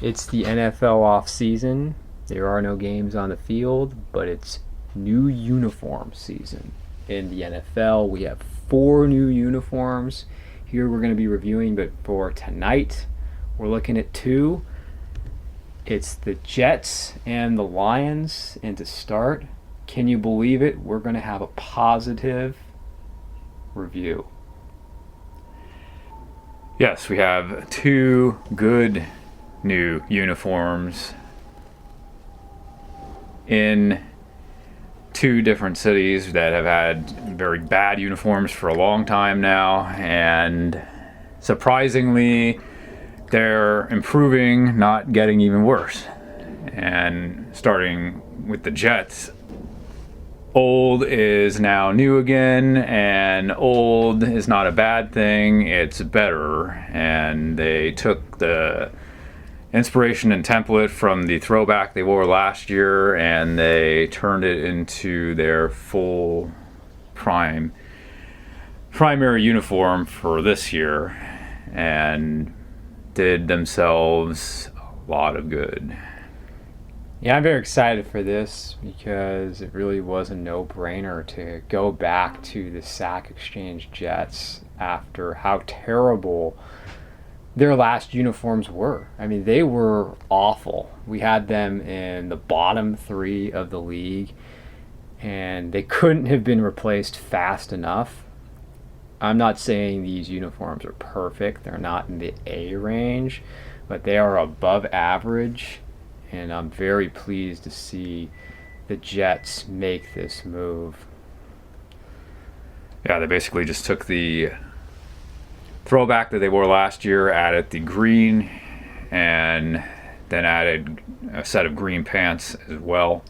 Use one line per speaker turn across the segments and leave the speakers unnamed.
It's the NFL off season. There are no games on the field, but it's new uniform season. In the NFL, we have 4 new uniforms. Here we're going to be reviewing, but for tonight, we're looking at 2. It's the Jets and the Lions. And to start, can you believe it? We're going to have a positive review.
Yes, we have 2 good new uniforms in 2 different cities that have had very bad uniforms for a long time now, and surprisingly they're improving, not getting even worse. And starting with the Jets, old is now new again, and old is not a bad thing, it's better. And they took the inspiration and template from the throwback they wore last year, and they turned it into their full primary uniform for this year, and did themselves a lot of good.
Yeah, I'm very excited for this because it really was a no-brainer to go back to the Sack Exchange Jets after how terrible their last uniforms were. I mean, they were awful. We had them in the bottom 3 of the league, and they couldn't have been replaced fast enough. I'm not saying these uniforms are perfect. They're not in the A range, but they are above average, and I'm very pleased to see the Jets make this move.
Yeah, they basically just took the throwback that they wore last year, added the green, and then added a set of green pants as well.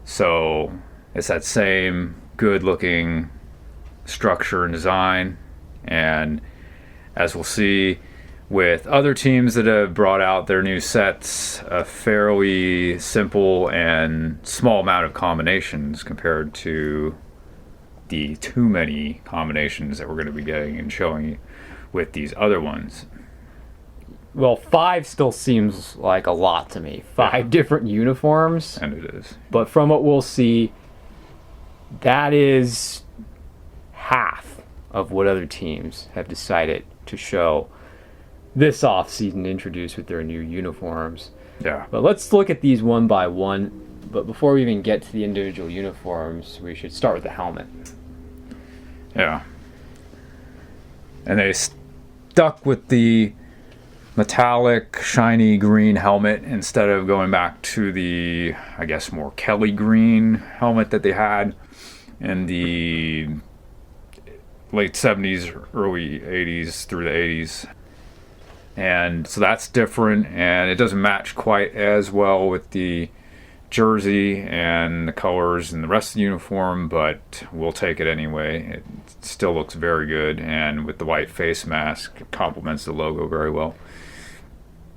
So it's that same good looking structure and design. And as we'll see with other teams that have brought out their new sets, a fairly simple and small amount of combinations compared to the too many combinations that we're going to be getting and showing you with these other ones.
Well, 5 still seems like a lot to me. 5 different uniforms.
And it is.
But from what we'll see, that is half of what other teams have decided to show this offseason, introduced with their new uniforms.
Yeah.
But let's look at these one by one. But before we even get to the individual uniforms, we should start with the helmet.
Yeah. And they stuck with the metallic, shiny green helmet instead of going back to the, I guess, more Kelly green helmet that they had in the late 70s, early 80s through the 80s. And so that's different, and it doesn't match quite as well with the jersey and the colors and the rest of the uniform, but we'll take it anyway. It still looks very good, and with the white face mask, it complements the logo very well.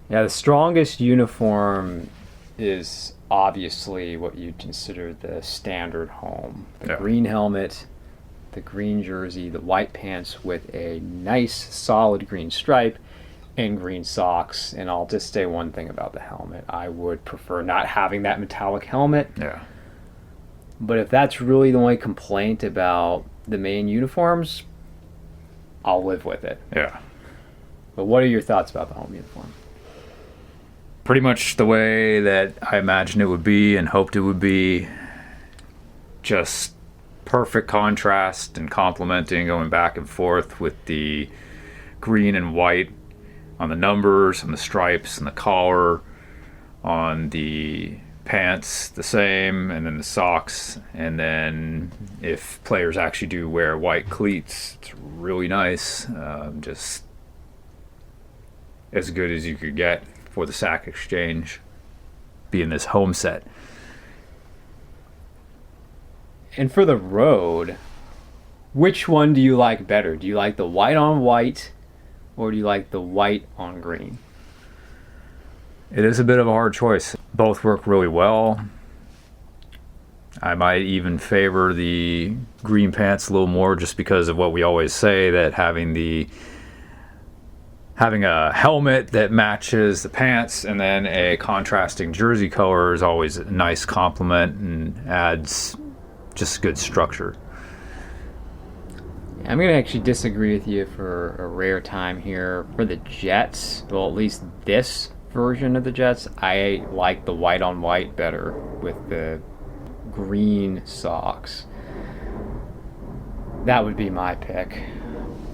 Yeah, the strongest uniform is obviously what you'd consider the standard home. The green helmet, the green jersey, the white pants with a nice solid green stripe, and green socks. And I'll just say one thing about the helmet. I would prefer not having that metallic helmet.
Yeah.
But if that's really the only complaint about the main uniforms, I'll live with it.
Yeah.
But what are your thoughts about the home uniform?
Pretty much the way that I imagined it would be and hoped it would be. Just perfect contrast and complementing, going back and forth with the green and white on the numbers, on the stripes, and the collar, on the pants the same, and then the socks. And then if players actually do wear white cleats, it's really nice. Just as good as you could get for the Sack Exchange being this home set.
And for the road, which one do you like better? Do you like the white on white, or do you like the white on green?
It is a bit of a hard choice. Both work really well. I might even favor the green pants a little more just because of what we always say, that having the having a helmet that matches the pants and then a contrasting jersey color is always a nice compliment and adds just good structure.
I'm going to actually disagree with you for a rare time here. For the Jets, well, at least this version of the Jets, I like the white on white better with the green socks. That would be my pick.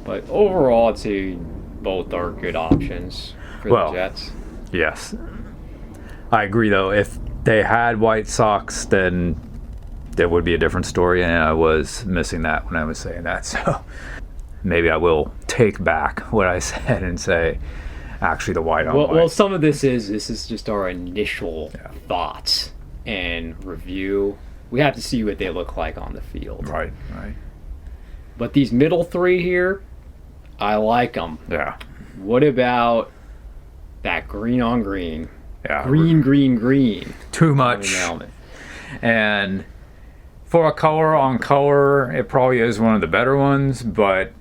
But overall, I'd say both are good options for the Jets.
Yes. I agree, though. If they had white socks, then that would be a different story, and I was missing that when I was saying that. So maybe I will take back what I said and say, actually, the white on white.
Well, some of this is just our initial thoughts and review. We have to see what they look like on the field.
Right.
But these middle three here, I like them.
Yeah.
What about that green on green?
Yeah.
Green.
Too much. And for a color on color, it probably is one of the better ones, but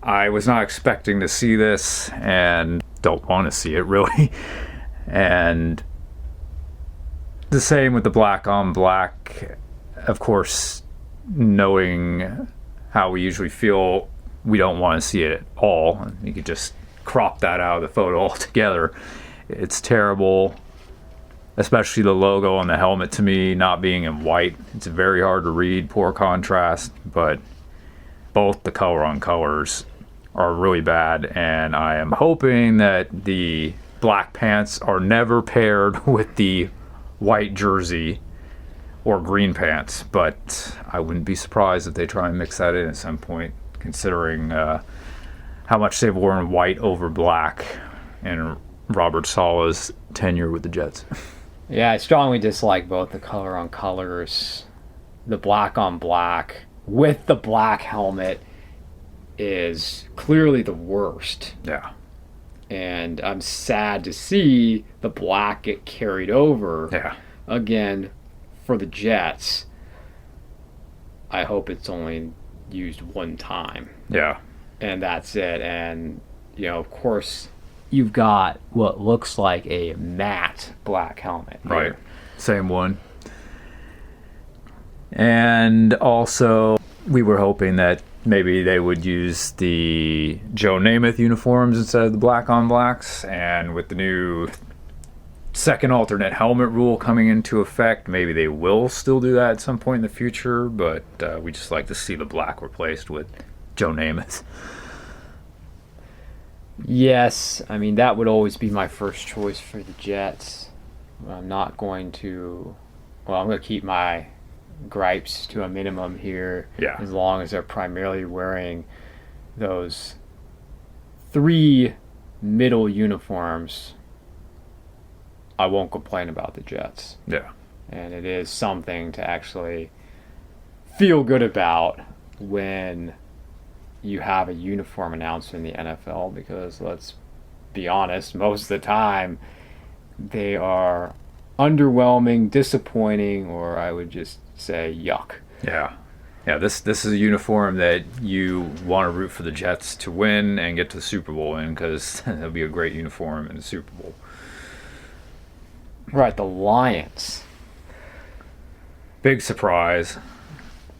I was not expecting to see this and don't want to see it really. And the same with the black on black. Of course, knowing how we usually feel, we don't want to see it at all. You could just crop that out of the photo altogether. It's terrible. Especially the logo on the helmet, to me, not being in white. It's very hard to read, poor contrast, but both the color on colors are really bad, and I am hoping that the black pants are never paired with the white jersey or green pants, but I wouldn't be surprised if they try and mix that in at some point, considering how much they've worn white over black in Robert Saleh's tenure with the Jets.
Yeah, I strongly dislike both the color on colors. The black on black with the black helmet is clearly the worst.
Yeah.
And I'm sad to see the black get carried over.
Yeah.
Again, for the Jets. I hope it's only used one time.
Yeah.
And that's it. And, of course, you've got what looks like a matte black helmet here.
Right. Same one. And also, we were hoping that maybe they would use the Joe Namath uniforms instead of the black on blacks. And with the new second alternate helmet rule coming into effect, maybe they will still do that at some point in the future. But we just like to see the black replaced with Joe Namath.
Yes, I mean, that would always be my first choice for the Jets. I'm not going to... Well, I'm going to keep my gripes to a minimum here.
Yeah.
As long as they're primarily wearing those 3 middle uniforms, I won't complain about the Jets.
Yeah.
And it is something to actually feel good about when you have a uniform announcer in the NFL, because let's be honest, most of the time they are underwhelming, disappointing, or I would just say yuck.
Yeah. This is a uniform that you want to root for the Jets to win and get to the Super Bowl in, because it'll be a great uniform in the Super Bowl.
Right, the Lions.
Big surprise.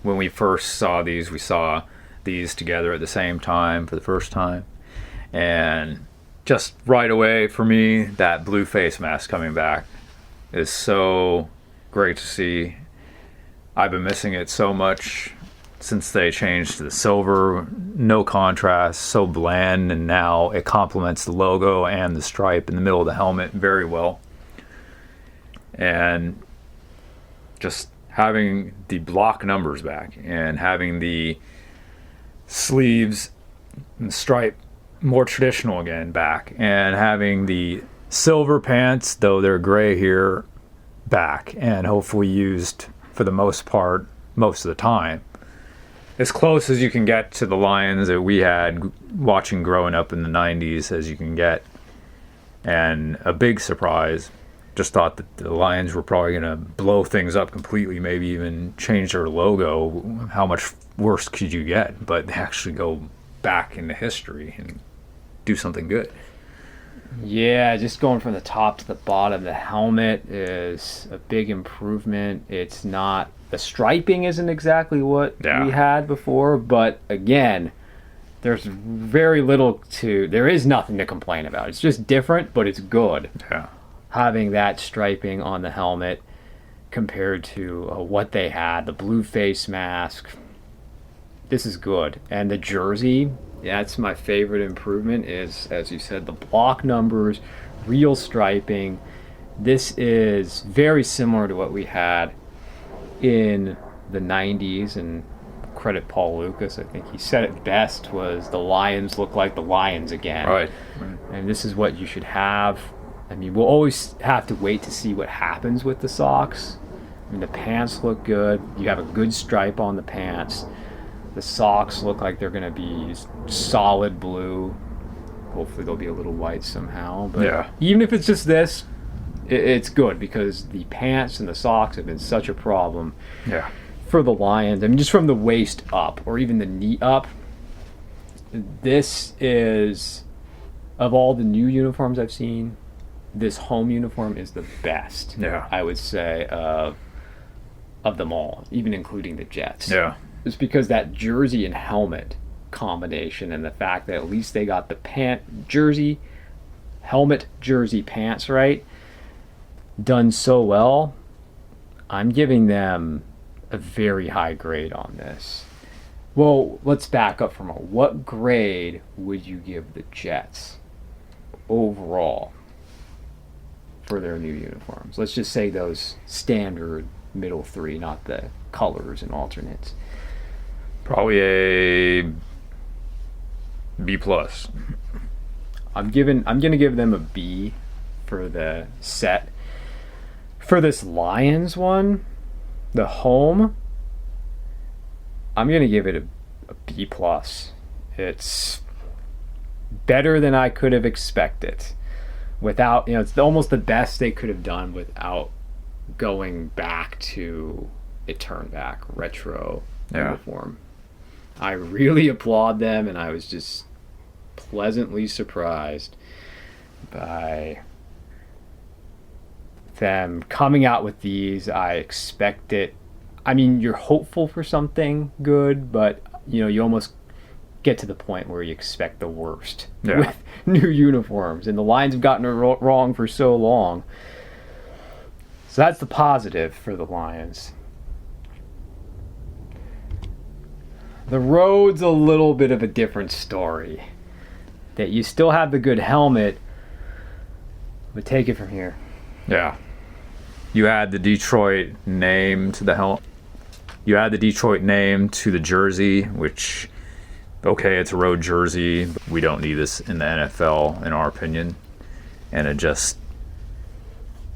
When we first saw these, we saw these together at the same time for the first time, and just right away for me, that blue face mask coming back is so great to see. I've been missing it so much since they changed to the silver, no contrast, so bland, and now it complements the logo and the stripe in the middle of the helmet very well. And just having the block numbers back and having the sleeves and the stripe more traditional again back, and having the silver pants, though they're gray here, back and hopefully used for the most part most of the time, as close as you can get to the Lions that we had watching growing up in the 90s as you can get. And a big surprise, just thought that the Lions were probably going to blow things up completely, maybe even change their logo. How much worse could you get? But they actually go back into history and do something good.
Yeah, just going from the top to the bottom, the helmet is a big improvement. It's not, the striping isn't exactly what
Yeah.
we had before, but again, there's very little to, there is nothing to complain about. It's just different, but it's good
Yeah.
having that striping on the helmet compared to what they had, the blue face mask. This is good. And the jersey, that's my favorite improvement is, as you said, the block numbers, real striping. This is very similar to what we had in the 90s, and credit Paul Lucas. I think he said it best was the Lions look like the Lions again.
Right.
And this is what you should have. I mean, we'll always have to wait to see what happens with the socks. I mean, the pants look good. You have a good stripe on the pants. The socks look like they're going to be solid blue. Hopefully they'll be a little white somehow. But
Yeah.
even if it's just this, it's good because the pants and the socks have been such a problem
Yeah.
for the Lions. I mean, just from the waist up or even the knee up, this is, of all the new uniforms I've seen, this home uniform is the best.
Yeah.
I would say of them all, even including the Jets.
Yeah.
It's because that jersey and helmet combination and the fact that at least they got the jersey, helmet, jersey, pants right, done so well. I'm giving them a very high grade on this. Well, let's back up from what grade would you give the Jets overall for their new uniforms? Let's just say those standard middle three, not the colors and alternates.
Probably a B plus.
I'm gonna give them a B for the set. For this Lions one, the home, I'm gonna give it a B plus. It's better than I could have expected. Without, it's almost the best they could have done without going back to a turn back retro uniform. I really applaud them, and I was just pleasantly surprised by them coming out with these. I expect it. I mean, you're hopeful for something good, but you almost get to the point where you expect the worst with new uniforms, and the Lions have gotten it wrong for so long. So that's the positive for the Lions. The road's a little bit of a different story. That you still have the good helmet, but take it from here.
Yeah. You add the Detroit name to the helmet. You add the Detroit name to the jersey, which, okay, it's a road jersey. But we don't need this in the NFL, in our opinion. And it just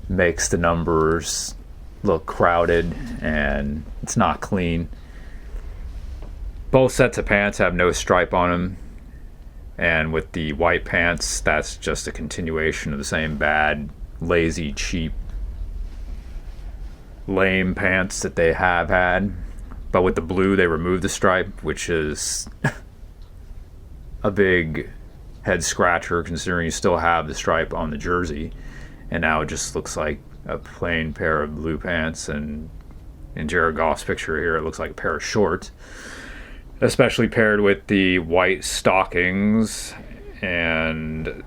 makes the numbers look crowded, and it's not clean. Both sets of pants have no stripe on them. And with the white pants, that's just a continuation of the same bad, lazy, cheap, lame pants that they have had. But with the blue, they removed the stripe, which is a big head scratcher considering you still have the stripe on the jersey. And now it just looks like a plain pair of blue pants. And in Jared Goff's picture here, it looks like a pair of shorts. Especially paired with the white stockings and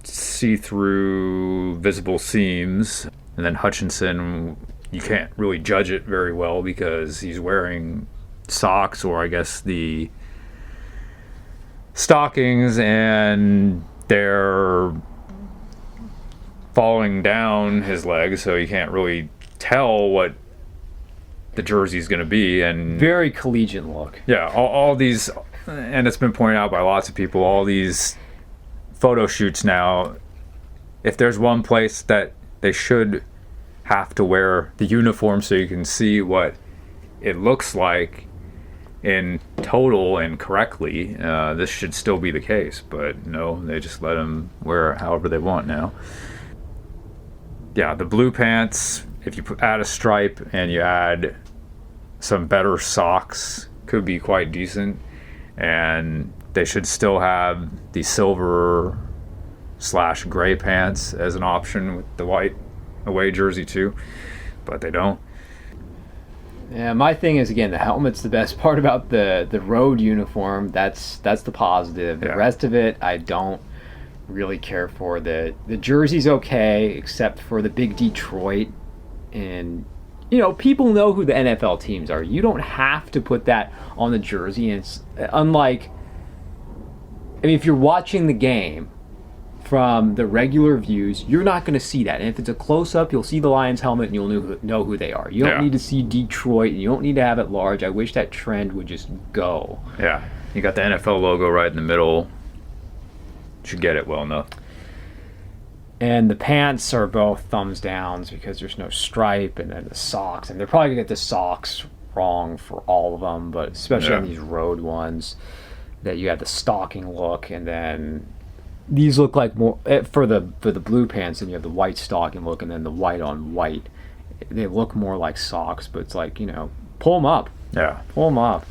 see-through visible seams. And then Hutchinson, you can't really judge it very well because he's wearing socks, or I guess the stockings, and they're falling down his legs, so you can't really tell what the jersey's going to be. And
very collegiate look.
Yeah, all these, and it's been pointed out by lots of people, all these photo shoots now, if there's one place that they should have to wear the uniform so you can see what it looks like in total and correctly, this should still be the case. But no, they just let them wear it however they want now. Yeah, the blue pants, if you add a stripe and you add some better socks, could be quite decent. And they should still have the silver / gray pants as an option with the white away jersey too, but they don't.
Yeah, my thing is, again, the helmet's the best part about the road uniform. That's the positive. The rest of it, I don't really care for. The jersey's okay, except for the big Detroit. And, you know, people know who the NFL teams are. You don't have to put that on the jersey. And it's unlike, I mean, if you're watching the game from the regular views, you're not going to see that. And if it's a close-up, you'll see the Lions helmet and you'll know who they are. You don't need to see Detroit, and you don't need to have it large. I wish that trend would just go.
Yeah, you got the NFL logo right in the middle. Should get it well enough.
And the pants are both thumbs downs because there's no stripe, and then the socks. And they're probably going to get the socks wrong for all of them, but especially on these road ones, that you have the stocking look, and then these look like more for the blue pants, and you have the white stocking look, and then the white on white. They look more like socks, but it's like, you know, pull them up.
Yeah,
pull them up.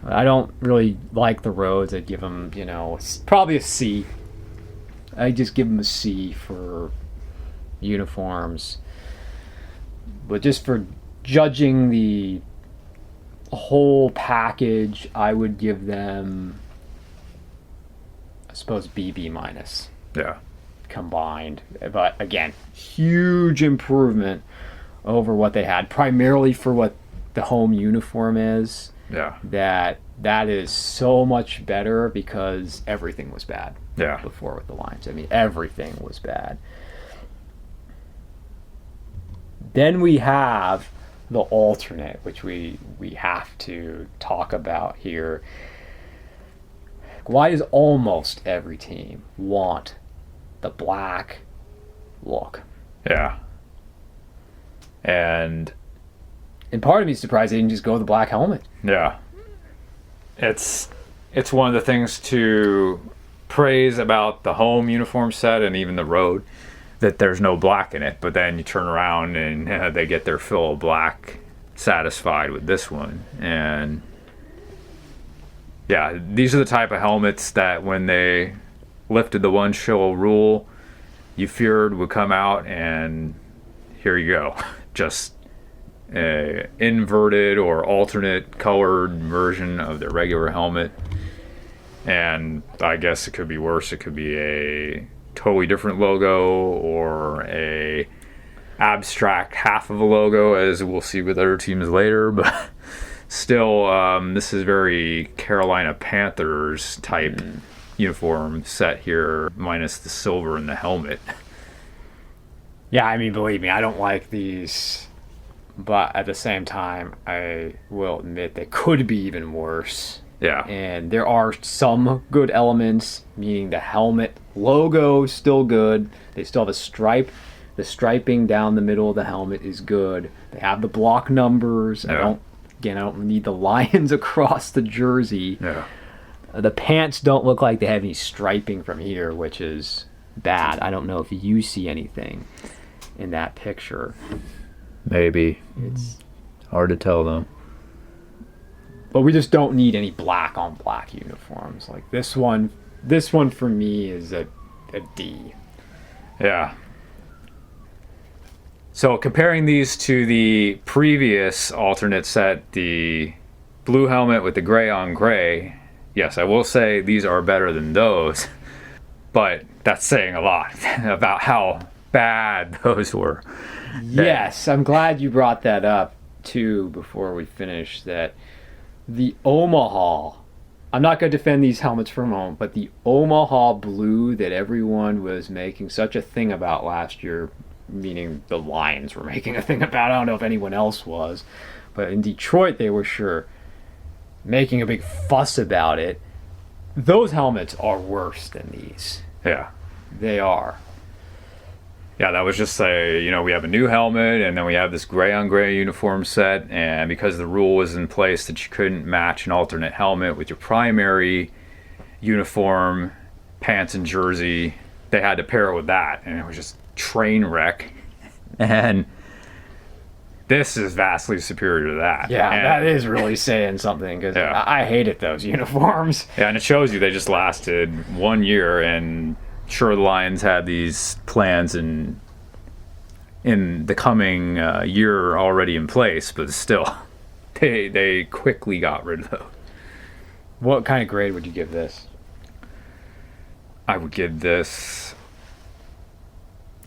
I don't really like the roads. I'd give them, you know, probably a C. I just give them a C for uniforms. But just for judging the whole package, I would give them, I suppose, B minus.
Yeah. Combined.
But again, huge improvement over what they had, primarily for what the home uniform is.
Yeah.
That is so much better because everything was bad.
Yeah.
Before with the Lions. I mean, everything was bad. Then we have the alternate, which we have to talk about here. Why does almost every team want the black look?
Yeah. And
part of me is surprised they didn't just go with the black helmet.
Yeah. It's one of the things to praise about the home uniform set and even the road, that there's no black in it, but then you turn around and they get their fill of black satisfied with this one. And yeah, these are the type of helmets that when they lifted the one show rule, you feared would come out, and here you go. Just a inverted or alternate colored version of the regular helmet. And I guess it could be worse. It could be a totally different logo, or a abstract half of a logo, as we'll see with other teams later. But still, this is very Carolina Panthers type uniform set here, minus the silver in the helmet.
Yeah, I mean, believe me, I don't like these. But at the same time, I will admit they could be even worse.
Yeah.
And there are some good elements, meaning the helmet logo is still good. They still have a stripe. The striping down the middle of the helmet is good. They have the block numbers.
Yeah.
I don't need the lions across the jersey.
Yeah.
The pants don't look like they have any striping from here, which is bad. I don't know if you see anything in that picture.
Maybe. It's hard to tell, though.
But we just don't need any black on black uniforms. Like this one for me is a D.
Yeah. So comparing these to the previous alternate set, the blue helmet with the gray on gray, yes, I will say these are better than those. But that's saying a lot about how bad those were.
Yes, I'm glad you brought that up too before we finish. That the Omaha, I'm not going to defend these helmets for a moment, but the Omaha blue that everyone was making such a thing about last year, meaning the Lions were making a thing about, I don't know if anyone else was, but in Detroit they were sure making a big fuss about it. Those helmets are worse than these.
Yeah.
They are.
Yeah, that was just we have a new helmet, and then we have this gray on gray uniform set, and because the rule was in place that you couldn't match an alternate helmet with your primary uniform, pants and jersey, they had to pair it with that, and it was just train wreck. And this is vastly superior to that.
Yeah,
And-
that is really saying something, because
Yeah.
I hated those uniforms.
Yeah, and it shows you they just lasted 1 year, and sure, the Lions had these plans in the coming year already in place, but still, they quickly got rid of those.
What kind of grade would you give this?
I would give this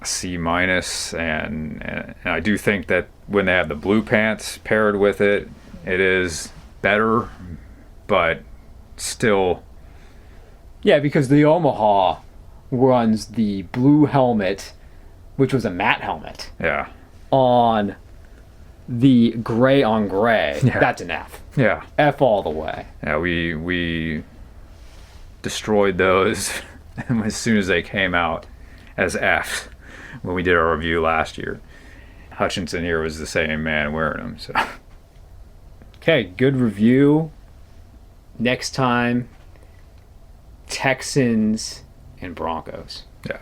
a C minus, and I do think that when they have the blue pants paired with it, it is better, but still,
Yeah, because the Omaha runs the blue helmet, which was a matte helmet,
yeah,
on the gray on gray.
Yeah.
That's an F.
yeah,
F all the way.
yeah. We destroyed those as soon as they came out as F when we did our review last year. Hutchinson here was the same man wearing them, so.
Okay, good review. Next time, Texans and Broncos.
Yeah.